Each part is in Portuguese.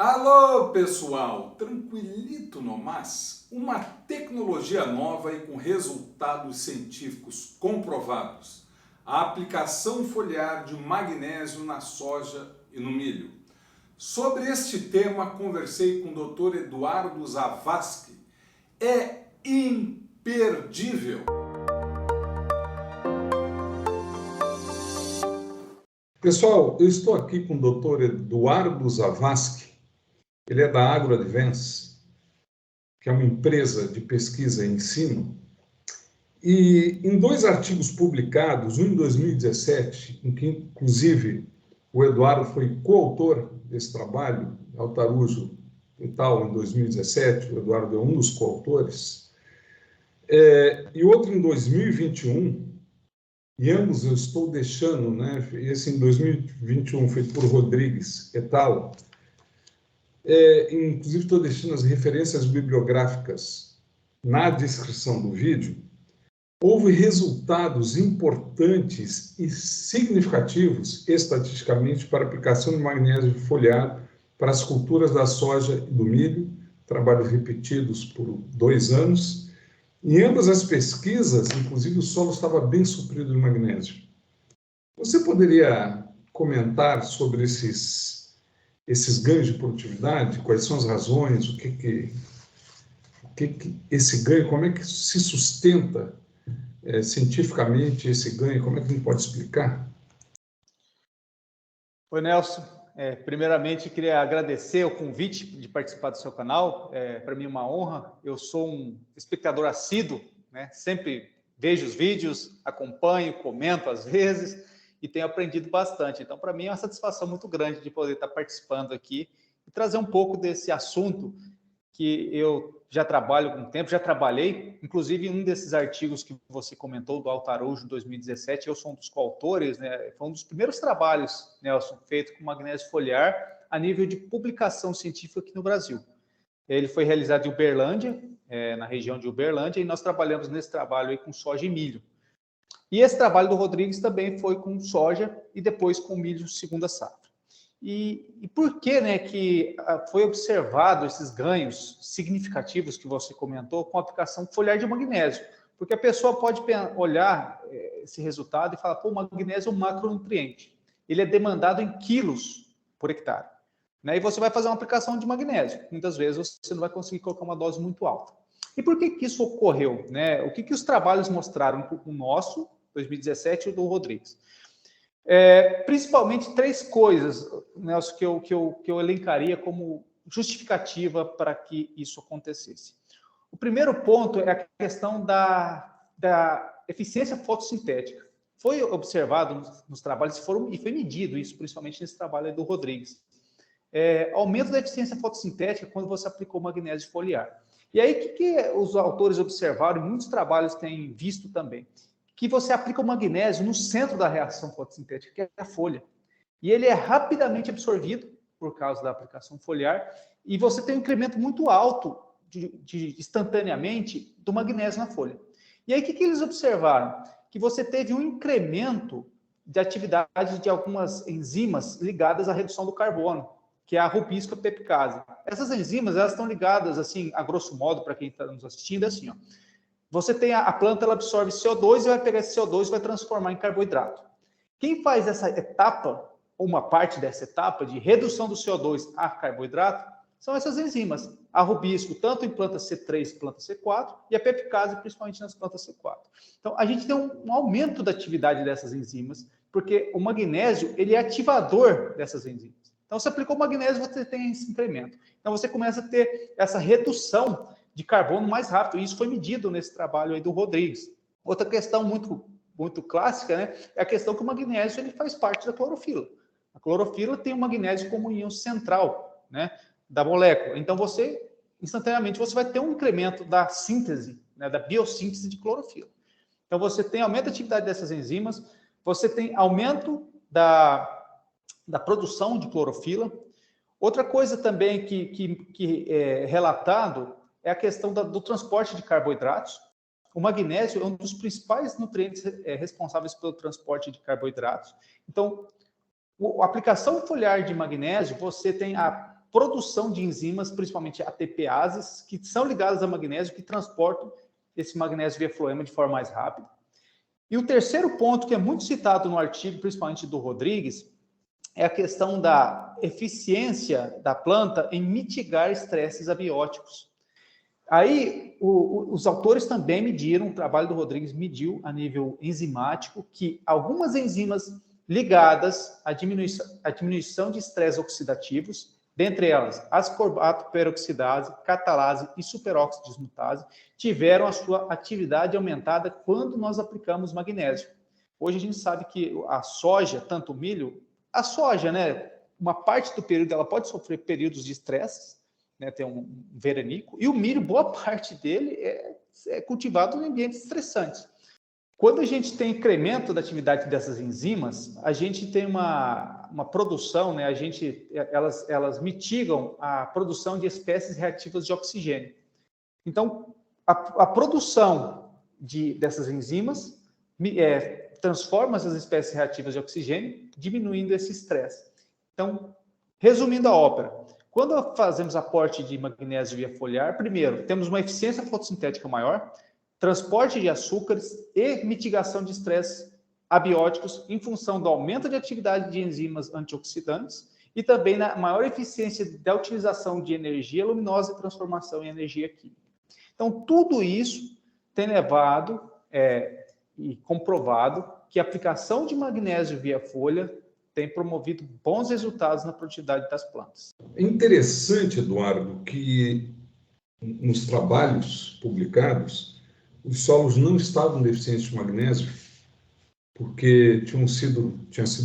Alô, pessoal! Tranquilito nomás? Uma tecnologia nova e com resultados científicos comprovados. A aplicação foliar de magnésio na soja e no milho. Sobre este tema, conversei com o Dr. Eduardo Zavascki. É imperdível! Pessoal, eu estou aqui com o Dr. Eduardo Zavascki. Ele é da AgroAdvance, que é uma empresa de pesquisa e ensino, e em dois artigos publicados, um em 2017, em que inclusive o Eduardo foi coautor desse trabalho, Altarujo e tal, em 2017, o Eduardo é um dos coautores, e outro em 2021, e ambos eu estou deixando, né? Esse em 2021 feito por Rodrigues et al., inclusive estou deixando as referências bibliográficas na descrição do vídeo. Houve resultados importantes e significativos estatisticamente para a aplicação de magnésio foliar para as culturas da soja e do milho, trabalhos repetidos por 2 anos. Em ambas as pesquisas, inclusive, o solo estava bem suprido de magnésio. Você poderia comentar sobre esses ganhos de produtividade? Quais são as razões? O que esse ganho, como é que se sustenta cientificamente esse ganho? Como é que a gente pode explicar? Oi, Nelson. Primeiramente, queria agradecer o convite de participar do seu canal. Para mim é uma honra. Eu sou um espectador assíduo, né? Sempre vejo os vídeos, acompanho, comento às vezes e tenho aprendido bastante. Então, para mim é uma satisfação muito grande de poder estar participando aqui e trazer um pouco desse assunto que eu já trabalho com tempo, já trabalhei, inclusive um desses artigos que você comentou, do Altarujo, 2017, eu sou um dos coautores, né? Foi um dos primeiros trabalhos, Nelson, feito com magnésio foliar a nível de publicação científica aqui no Brasil. Ele foi realizado em Uberlândia, na região de Uberlândia, e nós trabalhamos nesse trabalho aí com soja e milho. E esse trabalho do Rodrigues também foi com soja e depois com milho segunda safra. E por que, né, que foi observado esses ganhos significativos que você comentou com a aplicação foliar de magnésio? Porque a pessoa pode olhar esse resultado e falar, pô, o magnésio é um macronutriente. Ele é demandado em quilos por hectare. Né? E você vai fazer uma aplicação de magnésio. Muitas vezes você não vai conseguir colocar uma dose muito alta. E por que isso ocorreu? Né? O que os trabalhos mostraram? O nosso, 2017, e o do Rodrigues. Principalmente 3 coisas, Nelson, que eu elencaria como justificativa para que isso acontecesse. O primeiro ponto é a questão da eficiência fotossintética. Foi observado nos trabalhos e foi medido isso, principalmente nesse trabalho do Rodrigues. Aumento da eficiência fotossintética quando você aplicou magnésio foliar. E aí, o que os autores observaram, e muitos trabalhos têm visto também? Que você aplica o magnésio no centro da reação fotossintética, que é a folha. E ele é rapidamente absorvido por causa da aplicação foliar, e você tem um incremento muito alto, instantaneamente, do magnésio na folha. E aí, o que eles observaram? Que você teve um incremento de atividade de algumas enzimas ligadas à redução do carbono, que é a rubisco peptidase. Essas enzimas, elas estão ligadas, assim, a grosso modo, para quem está nos assistindo, assim, ó. Você tem a planta, ela absorve CO2 e vai pegar esse CO2 e vai transformar em carboidrato. Quem faz essa etapa, ou uma parte dessa etapa de redução do CO2 a carboidrato, são essas enzimas. A rubisco, tanto em planta C3 e planta C4, e a peptidase, principalmente nas plantas C4. Então, a gente tem um aumento da atividade dessas enzimas, porque o magnésio, ele é ativador dessas enzimas. Então, você aplicou o magnésio, você tem esse incremento. Então, você começa a ter essa redução de carbono mais rápido. E isso foi medido nesse trabalho aí do Rodrigues. Outra questão muito clássica, né, é a questão que o magnésio ele faz parte da clorofila. A clorofila tem o magnésio como íon central, né, da molécula. Então, instantaneamente, você vai ter um incremento da síntese, né, da biossíntese de clorofila. Então, você tem aumento da atividade dessas enzimas, você tem aumento da produção de clorofila. Outra coisa também que é relatado é a questão do transporte de carboidratos. O magnésio é um dos principais nutrientes responsáveis pelo transporte de carboidratos. Então, a aplicação foliar de magnésio, você tem a produção de enzimas, principalmente ATPases, que são ligadas a magnésio, que transportam esse magnésio via floema de forma mais rápida. E o terceiro ponto, que é muito citado no artigo, principalmente do Rodrigues, é a questão da eficiência da planta em mitigar estresses abióticos. Aí, os autores também mediram, o trabalho do Rodrigues mediu a nível enzimático, que algumas enzimas ligadas à diminuição de estresses oxidativos, dentre elas ascorbato peroxidase, catalase e superóxido dismutase, tiveram a sua atividade aumentada quando nós aplicamos magnésio. Hoje a gente sabe que a soja, tanto o milho, a soja, né, uma parte do período ela pode sofrer períodos de estresse, né, tem um veranico, e o milho, boa parte dele é cultivado em ambientes estressantes. Quando a gente tem incremento da atividade dessas enzimas, a gente tem uma produção, né, elas mitigam a produção de espécies reativas de oxigênio. Então, a produção dessas enzimas transforma essas espécies reativas de oxigênio, diminuindo esse estresse. Então, resumindo a ópera, quando fazemos aporte de magnésio via foliar, primeiro, temos uma eficiência fotossintética maior, transporte de açúcares e mitigação de estresses abióticos em função do aumento de atividade de enzimas antioxidantes e também na maior eficiência da utilização de energia luminosa e transformação em energia química. Então, tudo isso tem levado e comprovado que a aplicação de magnésio via folha tem promovido bons resultados na produtividade das plantas. É interessante, Eduardo, que nos trabalhos publicados, os solos não estavam deficientes de magnésio, porque tinha sido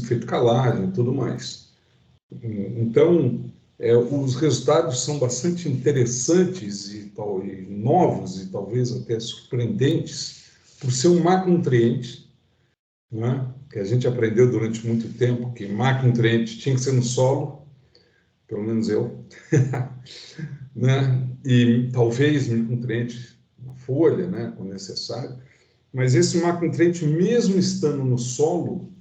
feito calagem e tudo mais. Então, os resultados são bastante interessantes e novos e talvez até surpreendentes, por ser um macronutriente, né? Que a gente aprendeu durante muito tempo que macronutriente tinha que ser no solo, pelo menos eu, né? E talvez micronutriente na folha, né, quando necessário, mas esse macronutriente, mesmo estando no solo,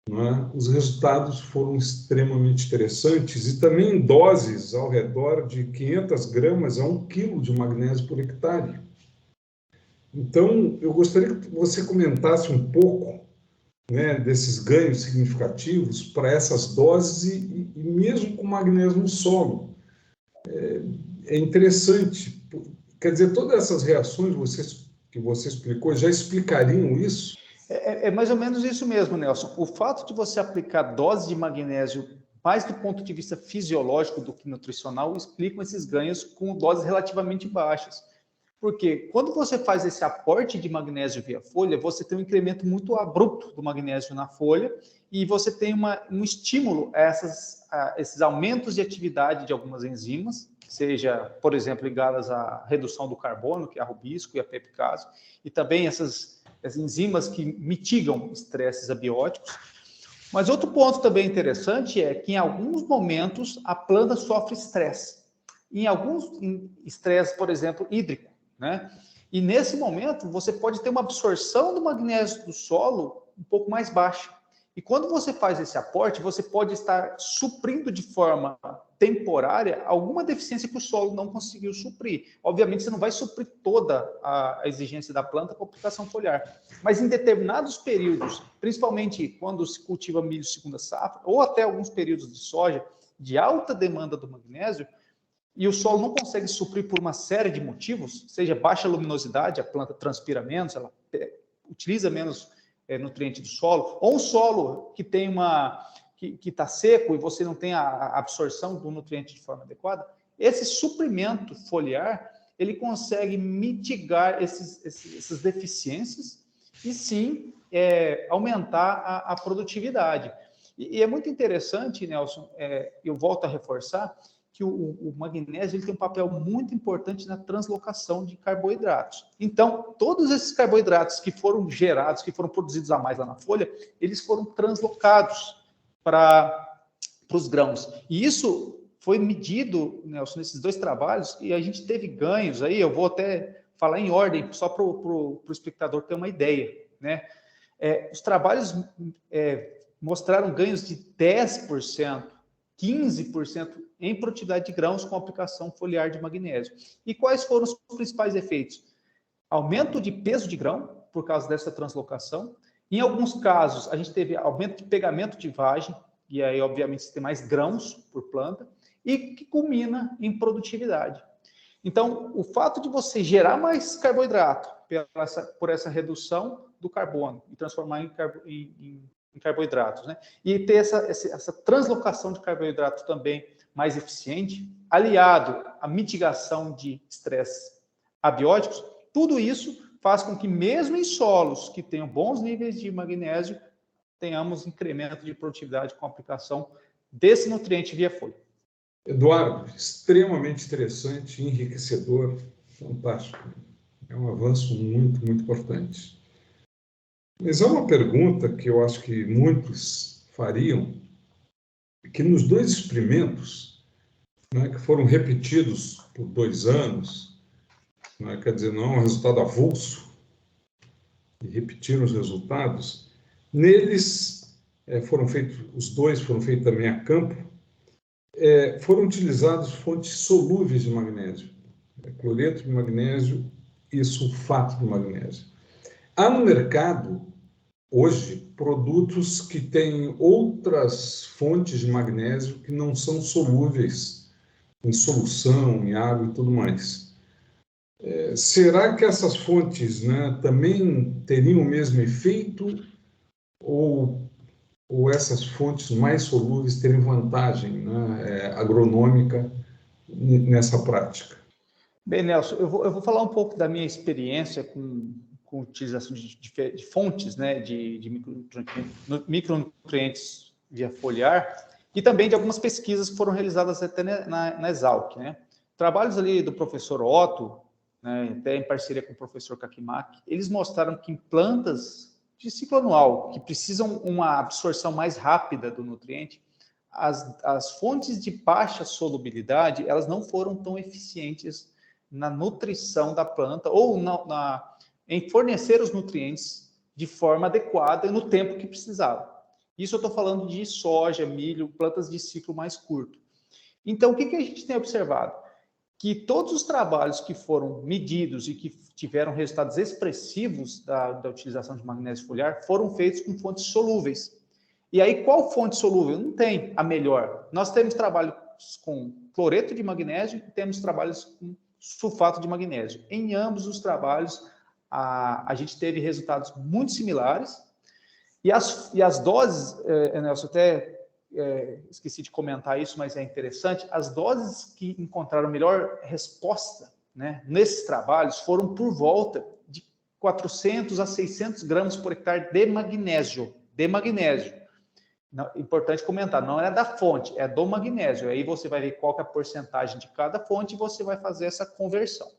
né, os resultados foram extremamente interessantes e também em doses ao redor de 500 gramas a 1 quilo de magnésio por hectare. Então, eu gostaria que você comentasse um pouco, né, desses ganhos significativos para essas doses e mesmo com magnésio no solo. É interessante. Quer dizer, todas essas reações que você explicou já explicariam isso? É mais ou menos isso mesmo, Nelson. O fato de você aplicar dose de magnésio mais do ponto de vista fisiológico do que nutricional explicam esses ganhos com doses relativamente baixas. Porque quando você faz esse aporte de magnésio via folha, você tem um incremento muito abrupto do magnésio na folha e você tem um estímulo a esses aumentos de atividade de algumas enzimas, seja, por exemplo, ligadas à redução do carbono, que é a rubisco e a pepicase, e também essas enzimas que mitigam estresses abióticos. Mas outro ponto também interessante é que em alguns momentos a planta sofre estresse. Em alguns estresse, por exemplo, hídrico, né? E nesse momento você pode ter uma absorção do magnésio do solo um pouco mais baixa. E quando você faz esse aporte, você pode estar suprindo de forma temporária alguma deficiência que o solo não conseguiu suprir. Obviamente, você não vai suprir toda a exigência da planta com a aplicação foliar. Mas em determinados períodos, principalmente quando se cultiva milho segunda safra, ou até alguns períodos de soja, de alta demanda do magnésio, e o solo não consegue suprir por uma série de motivos, seja baixa luminosidade, a planta transpira menos, ela utiliza menos nutriente do solo, ou um solo que tem que está seco e você não tem a absorção do nutriente de forma adequada, esse suprimento foliar, ele consegue mitigar essas deficiências e sim aumentar a produtividade. E é muito interessante, Nelson, eu volto a reforçar, que o magnésio ele tem um papel muito importante na translocação de carboidratos. Então, todos esses carboidratos que foram gerados, que foram produzidos a mais lá na folha, eles foram translocados para os grãos. E isso foi medido, Nelson, nesses dois trabalhos, e a gente teve ganhos aí, eu vou até falar em ordem, só para o espectador ter uma ideia, né? Os trabalhos mostraram ganhos de 10%, 15% em produtividade de grãos com aplicação foliar de magnésio. E quais foram os principais efeitos? Aumento de peso de grão, por causa dessa translocação. Em alguns casos, a gente teve aumento de pegamento de vagem, e aí, obviamente, você tem mais grãos por planta, e que culmina em produtividade. Então, o fato de você gerar mais carboidrato por essa redução do carbono e transformar em carboidratos, né? E ter essa translocação de carboidrato também mais eficiente, aliado à mitigação de estresse abióticos, tudo isso faz com que, mesmo em solos que tenham bons níveis de magnésio, tenhamos incremento de produtividade com a aplicação desse nutriente via folha. Eduardo, extremamente interessante, enriquecedor, fantástico. É um avanço muito, muito importante. Mas há uma pergunta que eu acho que muitos fariam, que nos 2 experimentos, né, que foram repetidos por 2 anos, né, quer dizer, não é um resultado avulso, e repetiram os resultados, neles os 2 foram feitos também a campo, foram utilizados fontes solúveis de magnésio, cloreto de magnésio e sulfato de magnésio. Há no mercado, hoje, produtos que têm outras fontes de magnésio que não são solúveis em solução, em água e tudo mais. Será que essas fontes, né, também teriam o mesmo efeito ou essas fontes mais solúveis teriam vantagem, né, agronômica nessa prática? Bem, Nelson, eu vou falar um pouco da minha experiência com utilização de fontes, né, de micronutrientes via foliar e também de algumas pesquisas que foram realizadas até na Exalc, né? Trabalhos ali do professor Otto, né, até em parceria com o professor Kakimaki, eles mostraram que em plantas de ciclo anual, que precisam uma absorção mais rápida do nutriente, as fontes de baixa solubilidade, elas não foram tão eficientes na nutrição da planta ou em fornecer os nutrientes de forma adequada no tempo que precisava. Isso eu estou falando de soja, milho, plantas de ciclo mais curto. Então, o que a gente tem observado? Que todos os trabalhos que foram medidos e que tiveram resultados expressivos da utilização de magnésio foliar foram feitos com fontes solúveis. E aí, qual fonte solúvel? Não tem a melhor. Nós temos trabalhos com cloreto de magnésio e temos trabalhos com sulfato de magnésio. Em ambos os trabalhos, a gente teve resultados muito similares. E as doses, Nelson, até esqueci de comentar isso, mas é interessante, as doses que encontraram melhor resposta, né, nesses trabalhos foram por volta de 400 a 600 gramas por hectare de magnésio. Não, importante comentar, não é da fonte, é do magnésio. Aí você vai ver qual que é a porcentagem de cada fonte e você vai fazer essa conversão.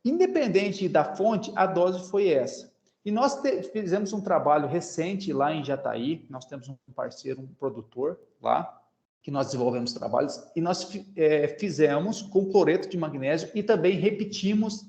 Independente da fonte, a dose foi essa. E nós fizemos um trabalho recente lá em Jataí, nós temos um parceiro, um produtor lá, que nós desenvolvemos trabalhos, e nós fizemos com cloreto de magnésio e também repetimos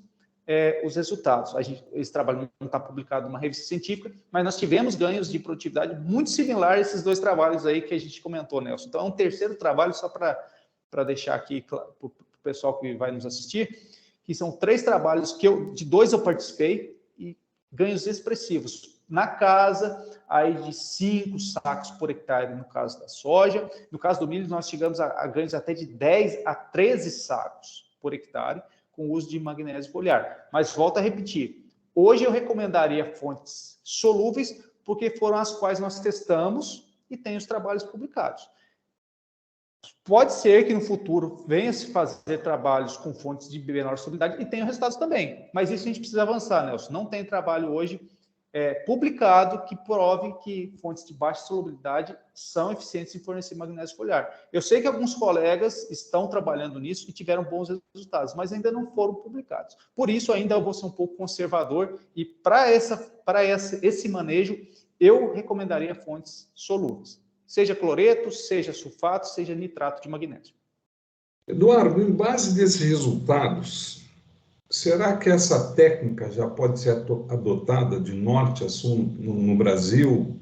os resultados. Esse trabalho não está publicado numa revista científica, mas nós tivemos ganhos de produtividade muito similares a esses 2 trabalhos aí que a gente comentou, Nelson. Então, é um terceiro trabalho, só para deixar aqui para o pessoal que vai nos assistir, que são 3 trabalhos de 2 eu participei, e ganhos expressivos. Na casa, aí de 5 sacos por hectare, no caso da soja. No caso do milho, nós chegamos a ganhos até de 10 a 13 sacos por hectare, com o uso de magnésio foliar. Mas volto a repetir, hoje eu recomendaria fontes solúveis, porque foram as quais nós testamos e tem os trabalhos publicados. Pode ser que no futuro venha se fazer trabalhos com fontes de menor solubilidade e tenha resultados também, mas isso a gente precisa avançar, Nelson. Não tem trabalho hoje publicado que prove que fontes de baixa solubilidade são eficientes em fornecer magnésio foliar. Eu sei que alguns colegas estão trabalhando nisso e tiveram bons resultados, mas ainda não foram publicados. Por isso, ainda eu vou ser um pouco conservador e para esse manejo, eu recomendaria fontes solúveis. Seja cloreto, seja sulfato, seja nitrato de magnésio. Eduardo, em base desses resultados, será que essa técnica já pode ser adotada de norte a sul no Brasil?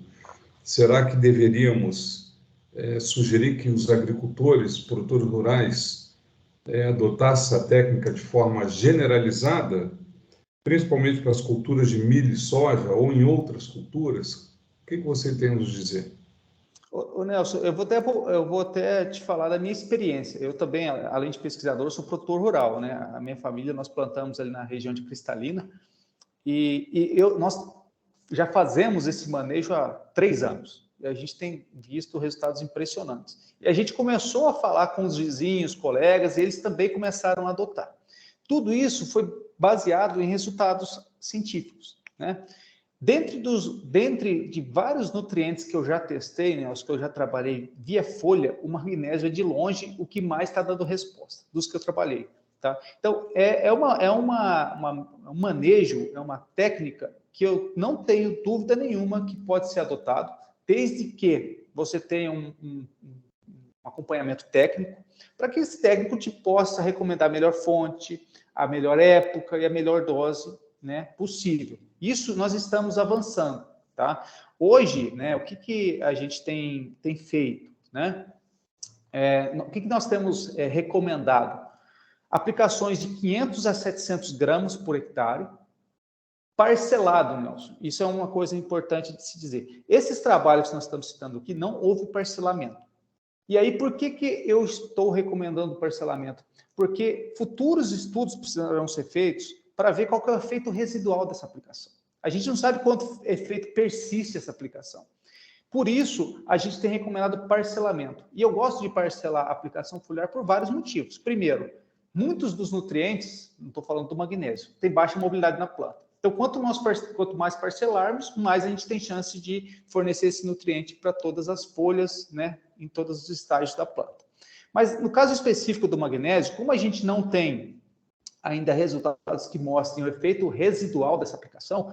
Será que deveríamos sugerir que os agricultores, produtores rurais, adotassem a técnica de forma generalizada, principalmente para as culturas de milho e soja ou em outras culturas? O que você tem a nos dizer? Ô Nelson, eu vou até te falar da minha experiência. Eu também, além de pesquisador, sou produtor rural, né? A minha família, nós plantamos ali na região de Cristalina nós já fazemos esse manejo há 3 anos. E a gente tem visto resultados impressionantes. E a gente começou a falar com os vizinhos, colegas, e eles também começaram a adotar. Tudo isso foi baseado em resultados científicos, né? Dentre de vários nutrientes que eu já testei, né, os que eu já trabalhei via folha, o magnésio é de longe o que mais está dando resposta dos que eu trabalhei. Tá? Então, um manejo, é uma técnica que eu não tenho dúvida nenhuma que pode ser adotado, desde que você tenha um acompanhamento técnico, para que esse técnico te possa recomendar a melhor fonte, a melhor época e a melhor dose, né, possível. Isso nós estamos avançando, tá? Hoje, né, o que a gente tem feito, né? O que nós temos recomendado? Aplicações de 500 a 700 gramas por hectare, parcelado, Nelson. Isso é uma coisa importante de se dizer. Esses trabalhos que nós estamos citando aqui, não houve parcelamento. E aí, por que eu estou recomendando o parcelamento? Porque futuros estudos precisarão ser feitos para ver qual que é o efeito residual dessa aplicação. A gente não sabe quanto efeito persiste essa aplicação. Por isso, a gente tem recomendado parcelamento. E eu gosto de parcelar a aplicação foliar por vários motivos. Primeiro, muitos dos nutrientes, não estou falando do magnésio, tem baixa mobilidade na planta. Então, quanto mais parcelarmos, mais a gente tem chance de fornecer esse nutriente para todas as folhas, né, em todos os estágios da planta. Mas no caso específico do magnésio, como a gente não tem ainda resultados que mostrem o efeito residual dessa aplicação,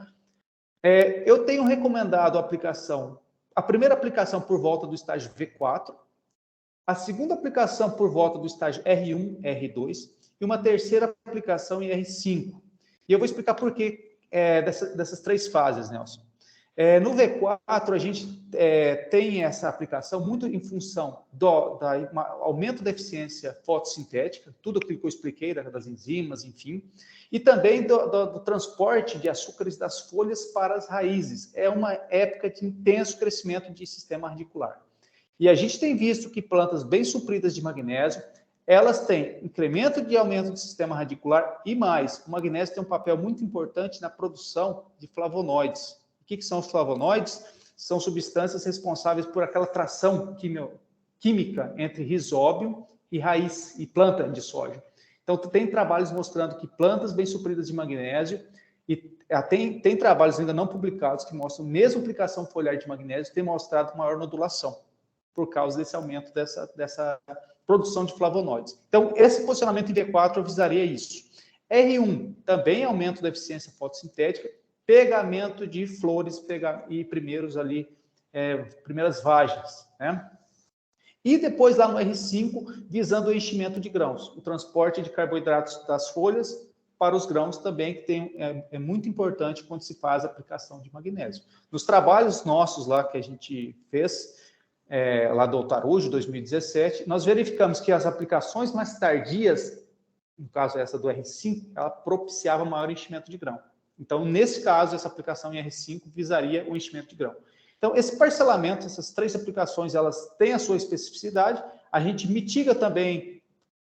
eu tenho recomendado a primeira aplicação por volta do estágio V4, a segunda aplicação por volta do estágio R1, R2 e uma terceira aplicação em R5. E eu vou explicar por que dessas 3 fases, Nelson. No V4, a gente tem essa aplicação muito em função do aumento da eficiência fotossintética, tudo aquilo que eu expliquei, das enzimas, enfim, e também do transporte de açúcares das folhas para as raízes. É uma época de intenso crescimento de sistema radicular. E a gente tem visto que plantas bem supridas de magnésio, elas têm incremento de aumento do sistema radicular e mais, o magnésio tem um papel muito importante na produção de flavonoides. O que são os flavonoides? São substâncias responsáveis por aquela tração química entre rizóbio e raiz e planta de soja. Então, tem trabalhos mostrando que plantas bem supridas de magnésio, e tem trabalhos ainda não publicados que mostram, mesmo aplicação foliar de magnésio, tem mostrado maior nodulação, por causa desse aumento dessa produção de flavonoides. Então, esse posicionamento em V4 eu visaria isso. R1, também aumento da eficiência fotossintética, pegamento de flores e primeiras vagens, né? E depois lá no R5, visando o enchimento de grãos, o transporte de carboidratos das folhas para os grãos também, que é muito importante quando se faz a aplicação de magnésio. Nos trabalhos nossos lá que a gente fez, lá do Altarujo, 2017, nós verificamos que as aplicações mais tardias, no caso essa do R5, ela propiciava maior enchimento de grão. Então, nesse caso, essa aplicação em R5 visaria o enchimento de grão. Então, esse parcelamento, essas 3 aplicações, elas têm a sua especificidade. A gente mitiga também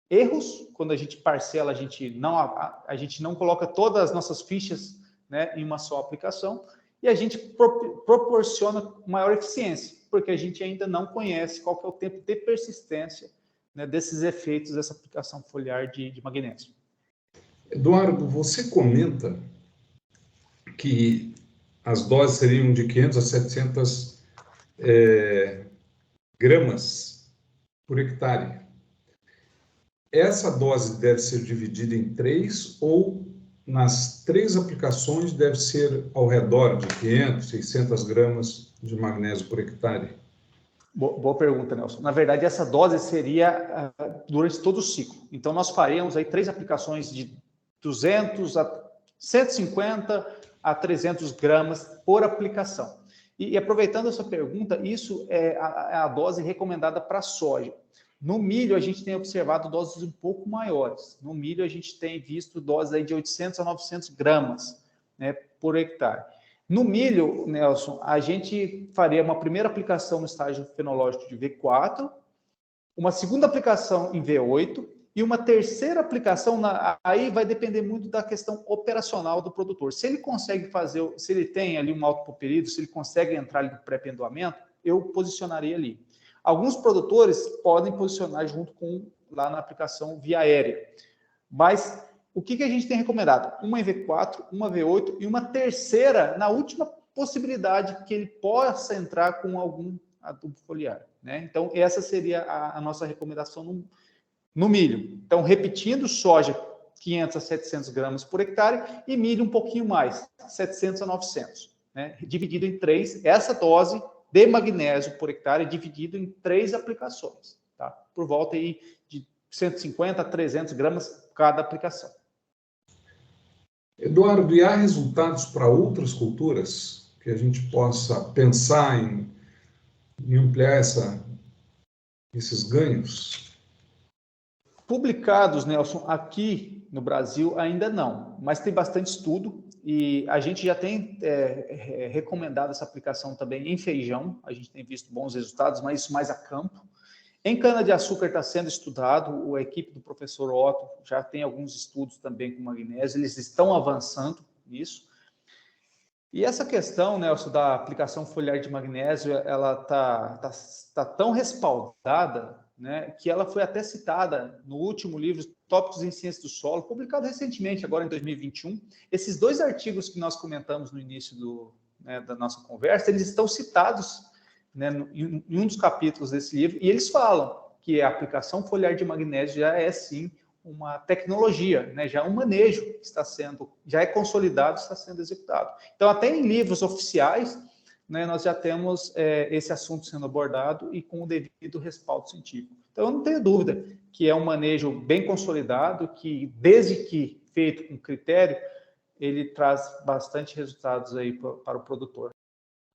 erros. Quando a gente parcela, a gente não coloca todas as nossas fichas, né, em uma só aplicação. E a gente proporciona maior eficiência, porque a gente ainda não conhece qual que é o tempo de persistência, né, desses efeitos dessa aplicação foliar de magnésio. Eduardo, você comenta que as doses seriam de 500 a 700 gramas por hectare. Essa dose deve ser dividida em 3 ou nas 3 aplicações deve ser ao redor de 500, 600 gramas de magnésio por hectare? Boa pergunta, Nelson. Na verdade, essa dose seria durante todo o ciclo. Então, nós faremos aí 3 aplicações de 200 a 150 a 300 gramas por aplicação. E aproveitando a sua pergunta, isso é a dose recomendada para soja. No milho, a gente tem observado doses um pouco maiores. No milho, a gente tem visto doses aí de 800 a 900 gramas, né, por hectare. No milho, Nelson, a gente faria uma primeira aplicação no estágio fenológico de V4, uma segunda aplicação em V8 e uma terceira aplicação, aí vai depender muito da questão operacional do produtor. Se ele consegue fazer, se ele tem ali um autopoperídeo, se ele consegue entrar ali no pré-pendoamento, eu posicionaria ali. Alguns produtores podem posicionar junto com, lá na aplicação via aérea. Mas o que a gente tem recomendado? Uma em V4, uma V8 e uma terceira na última possibilidade que ele possa entrar com algum adubo foliar, né? Então, essa seria a nossa recomendação no milho. Então, repetindo, soja 500 a 700 gramas por hectare e milho um pouquinho mais, 700 a 900, né? Dividido em 3, essa dose de magnésio por hectare dividido em 3 aplicações, tá? Por volta aí de 150 a 300 gramas cada aplicação. Eduardo, e há resultados para outras culturas que a gente possa pensar em ampliar esses ganhos? Publicados, Nelson, aqui no Brasil ainda não, mas tem bastante estudo e a gente já tem recomendado essa aplicação também em feijão, a gente tem visto bons resultados, mas isso mais a campo. Em cana-de-açúcar está sendo estudado, a equipe do professor Otto já tem alguns estudos também com magnésio, eles estão avançando nisso. E essa questão, Nelson, da aplicação foliar de magnésio, ela tá tão respaldada, né, que ela foi até citada no último livro, Tópicos em Ciência do Solo, publicado recentemente, agora em 2021. Esses 2 artigos que nós comentamos no início da nossa conversa, eles estão citados, né, em um dos capítulos desse livro, e eles falam que a aplicação foliar de magnésio já é, sim, uma tecnologia, né, já é um manejo que está sendo, já é consolidado, está sendo executado. Então, até em livros oficiais, né, nós já temos esse assunto sendo abordado e com o devido respaldo científico. Então, eu não tenho dúvida que é um manejo bem consolidado, que, desde que feito com critério, ele traz bastante resultados aí para o produtor.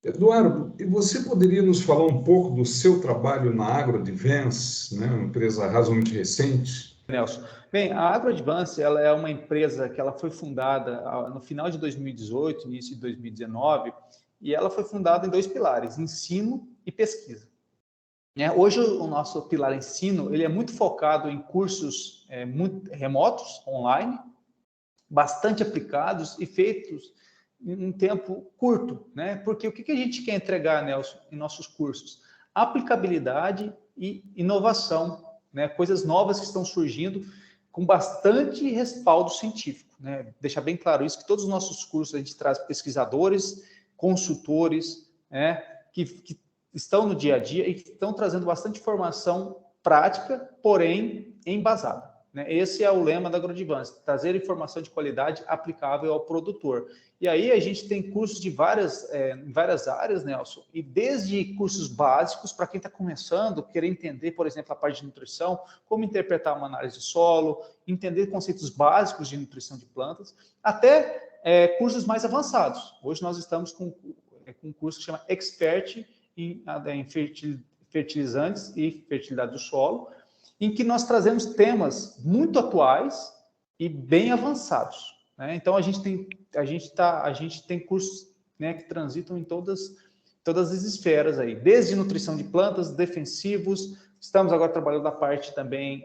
Eduardo, e você poderia nos falar um pouco do seu trabalho na AgroAdvance, né, uma empresa razoavelmente recente? Nelson. Bem, a AgroAdvance, ela é uma empresa que ela foi fundada no final de 2018, início de 2019, e ela foi fundada em 2 pilares, ensino e pesquisa. Hoje, o nosso pilar ensino, ele é muito focado em cursos muito remotos, online, bastante aplicados e feitos em um tempo curto, né? Porque o que a gente quer entregar, Nelson, em nossos cursos? Aplicabilidade e inovação, né? Coisas novas que estão surgindo com bastante respaldo científico, né? Deixar bem claro isso, que todos os nossos cursos a gente traz pesquisadores, consultores, né? que estão no dia a dia e que estão trazendo bastante informação prática, porém embasada, né? Esse é o lema da AgroAdvance, trazer informação de qualidade aplicável ao produtor. E aí a gente tem cursos de várias áreas, Nelson, e desde cursos básicos para quem está começando, querer entender, por exemplo, a parte de nutrição, como interpretar uma análise de solo, entender conceitos básicos de nutrição de plantas, até cursos mais avançados. Hoje nós estamos com um curso que chama Expert em fertilizantes e fertilidade do solo, em que nós trazemos temas muito atuais e bem avançados, né? Então a gente tem cursos, né, que transitam em todas as esferas aí, desde nutrição de plantas, defensivos, estamos agora trabalhando na parte também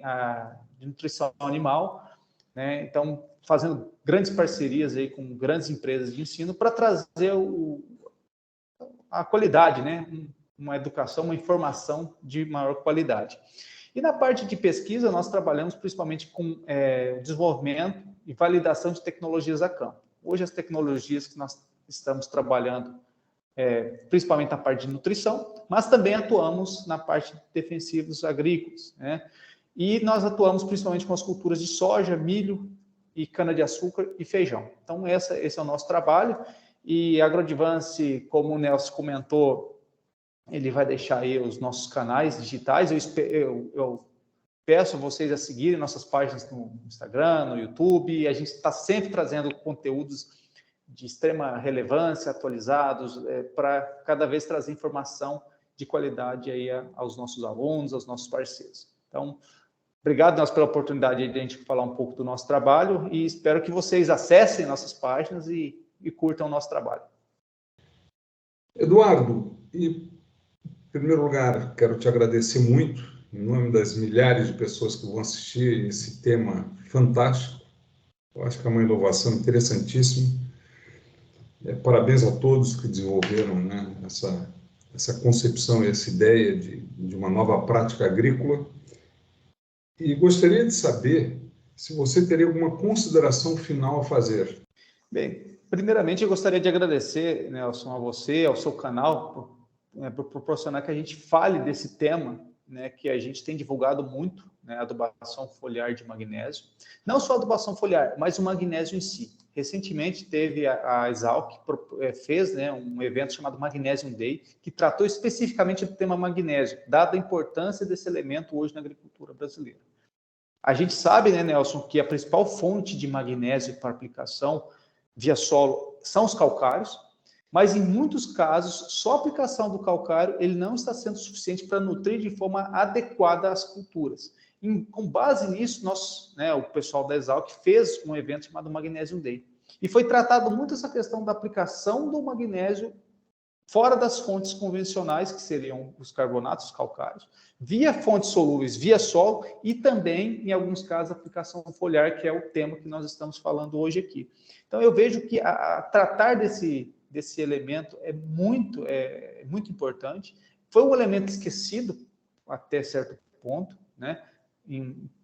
de nutrição animal, né? Então fazendo grandes parcerias aí com grandes empresas de ensino para trazer a qualidade, né? Uma educação, uma informação de maior qualidade. E na parte de pesquisa, nós trabalhamos principalmente com desenvolvimento e validação de tecnologias a campo. Hoje, as tecnologias que nós estamos trabalhando, principalmente na parte de nutrição, mas também atuamos na parte de defensivos agrícolas, né? E nós atuamos principalmente com as culturas de soja, milho e cana-de-açúcar e feijão. Então, esse é o nosso trabalho. E a AgroAdvance, como o Nelson comentou, ele vai deixar aí os nossos canais digitais. Eu peço a vocês a seguirem nossas páginas no Instagram, no YouTube. A gente está sempre trazendo conteúdos de extrema relevância, atualizados, para cada vez trazer informação de qualidade aí aos nossos alunos, aos nossos parceiros. Então, obrigado, Nelson, pela oportunidade de a gente falar um pouco do nosso trabalho e espero que vocês acessem nossas páginas e curtam o nosso trabalho. Eduardo, em primeiro lugar, quero te agradecer muito, em nome das milhares de pessoas que vão assistir esse tema fantástico. Eu acho que é uma inovação interessantíssima. Parabéns a todos que desenvolveram, né, essa concepção e essa ideia de uma nova prática agrícola. E gostaria de saber se você teria alguma consideração final a fazer. Bem, primeiramente eu gostaria de agradecer, Nelson, a você, ao seu canal, por proporcionar que a gente fale desse tema, né, que a gente tem divulgado muito, né, a adubação foliar de magnésio. Não só a adubação foliar, mas o magnésio em si. Recentemente teve a Exalc, fez, né, um evento chamado Magnesium Day, que tratou especificamente do tema magnésio, dada a importância desse elemento hoje na agricultura brasileira. A gente sabe, né, Nelson, que a principal fonte de magnésio para aplicação via solo são os calcários, mas em muitos casos, só a aplicação do calcário ele não está sendo suficiente para nutrir de forma adequada as culturas. Com base nisso, o pessoal da Exalc fez um evento chamado Magnesium Day. E foi tratado muito essa questão da aplicação do magnésio fora das fontes convencionais, que seriam os carbonatos, os calcários, via fontes solúveis, via solo, e também, em alguns casos, a aplicação foliar, que é o tema que nós estamos falando hoje aqui. Então, eu vejo que tratar desse elemento é muito importante. Foi um elemento esquecido até certo ponto, né,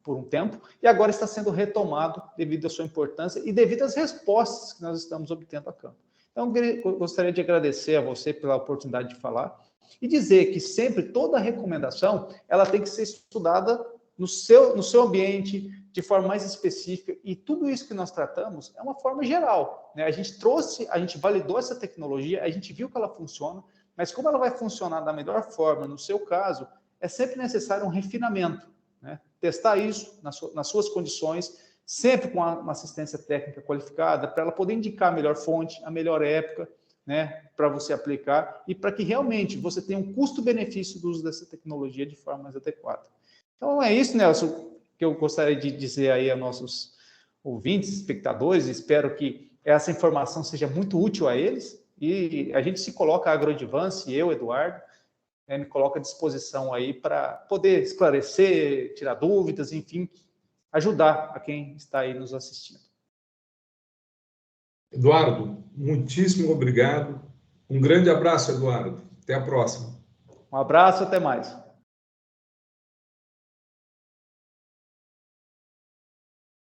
por um tempo, e agora está sendo retomado devido à sua importância e devido às respostas que nós estamos obtendo a campo. Então, eu gostaria de agradecer a você pela oportunidade de falar e dizer que sempre toda recomendação ela tem que ser estudada no seu ambiente, de forma mais específica, e tudo isso que nós tratamos é uma forma geral, né? A gente validou essa tecnologia, a gente viu que ela funciona, mas como ela vai funcionar da melhor forma, no seu caso, é sempre necessário um refinamento, né? Testar isso nas suas condições, sempre com uma assistência técnica qualificada, para ela poder indicar a melhor fonte, a melhor época, né, para você aplicar e para que realmente você tenha um custo-benefício do uso dessa tecnologia de forma mais adequada. Então é isso, Nelson, que eu gostaria de dizer aí aos nossos ouvintes, espectadores. Espero que essa informação seja muito útil a eles e a gente se coloca, a AgroAdvance, eu, Eduardo, me coloco à disposição aí para poder esclarecer, tirar dúvidas, enfim, ajudar a quem está aí nos assistindo. Eduardo, muitíssimo obrigado. Um grande abraço, Eduardo. Até a próxima. Um abraço, até mais.